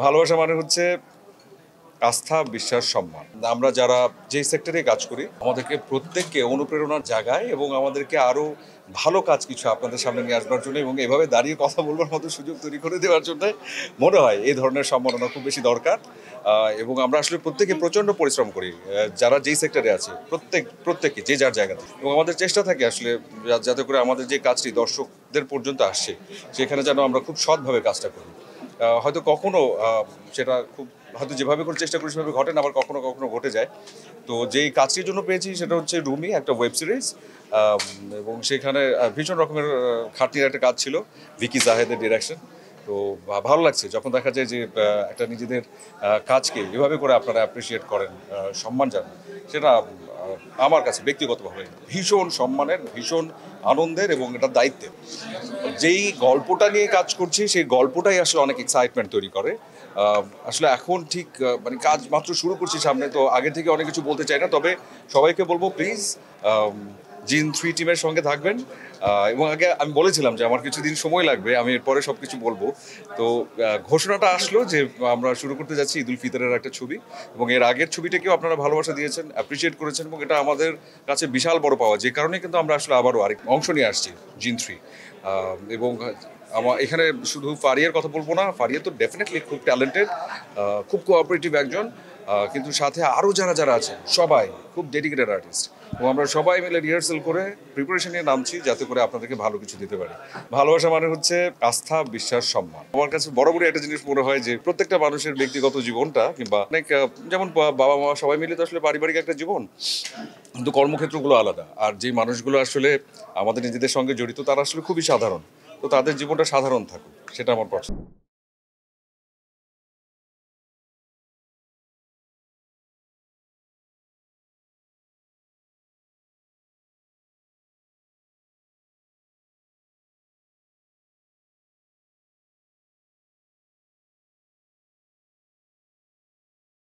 ভালোবাসা মানে হচ্ছে আস্থা, বিশ্বাস, সম্মান। আমরা যারা যেই সেক্টরে কাজ করি আমাদেরকে প্রত্যেককে অনুপ্রেরণার জায়গায় এবং আমাদেরকে আরো ভালো কাজ কিছু আপনাদের সামনে নিয়ে আসবার জন্য এবং এভাবে দাঁড়িয়ে কথা বলবার মতো সুযোগ তৈরি করে দেওয়ার জন্য মনে হয় এই ধরনের সম্মাননা খুব বেশি দরকার। এবং আমরা আসলে প্রত্যেকে প্রচণ্ড পরিশ্রম করি, যারা যেই সেক্টরে আছে প্রত্যেকে যে যার জায়গাতে, এবং আমাদের চেষ্টা থাকে আসলে যাতে করে আমাদের যে কাজটি দর্শকদের পর্যন্ত আসছে সেখানে যেন আমরা খুব সৎভাবে কাজটা করি। হয়তো কখনো সেটা খুব হয়তো যেভাবে করে চেষ্টা করি সেভাবে ঘটে না, আবার কখনো কখনো ঘটে যায়। তো যেই কাজটির জন্য পেয়েছি সেটা হচ্ছে রুমি, একটা ওয়েব সিরিজ। এবং সেখানে ভীষণ রকমের খাটনির একটা কাজ ছিল, ভিকি জাহেদের ডিরেকশন। তো ভালো লাগছে যখন দেখা যায় যে একটা নিজেদের কাজকে এভাবে করে আপনারা অ্যাপ্রিসিয়েট করেন, সম্মান জানান। সেটা আমার কাছে ব্যক্তিগতভাবে ভীষণ সম্মানের, ভীষণ আনন্দের এবং এটা দায়িত্বের। যেই গল্পটা নিয়ে কাজ করছি সেই গল্পটাই আসলে অনেক এক্সাইটমেন্ট তৈরি করে। আসলে এখন ঠিক মানে কাজ মাত্র শুরু করছি সামনে, তো আগে থেকে অনেক কিছু বলতে চাই না, তবে সবাইকে বলবো প্লিজ জিন 3 টিমের সঙ্গে থাকবেন। এবং আগে আমি বলেছিলাম যে আমার কিছুদিন সময় লাগবে, আমি এরপরে সব কিছু বলবো। তো ঘোষণাটা আসলো যে আমরা শুরু করতে যাচ্ছি ঈদ উল ফিতরের একটা ছবি, এবং এর আগের ছবিটাকেও আপনারা ভালোবাসা দিয়েছেন, অ্যাপ্রিসিয়েট করেছেন, এবং এটা আমাদের কাছে বিশাল বড় পাওয়া, যে কারণে কিন্তু আমরা আসলে আবারও আরেক অংশ নিয়ে আসছি জিন 3। এবং আমার এখানে শুধু ফারিয়ার কথা বলবো না, ফারিয়া তো ডেফিনেটলি খুব ট্যালেন্টেড, খুব কোঅপারেটিভ একজন, কিন্তু সাথে আরও যারা যারা আছে সবাই খুব ডেডিকেটেড আর্টিস্ট, এবং আমরা সবাই মিলে রিহার্সাল করে প্রিপারেশন নিয়ে নামছি যাতে করে আপনাদেরকে ভালো কিছু দিতে পারি। ভালোবাসা মানে হচ্ছে আস্থা, বিশ্বাস, সম্মান। আমার কাছে বরাবরই একটা জিনিস মনে হয় যে প্রত্যেকটা মানুষের ব্যক্তিগত জীবনটা কিংবা অনেক যেমন বাবা মা সবাই মিলে তো আসলে পারিবারিক একটা জীবন, কিন্তু কর্মক্ষেত্রগুলো আলাদা। আর যে মানুষগুলো আসলে আমাদের নিজেদের সঙ্গে জড়িত তারা আসলে খুবই সাধারণ, তো তাদের জীবনটা সাধারণ থাকুক, সেটা আমার পছন্দ।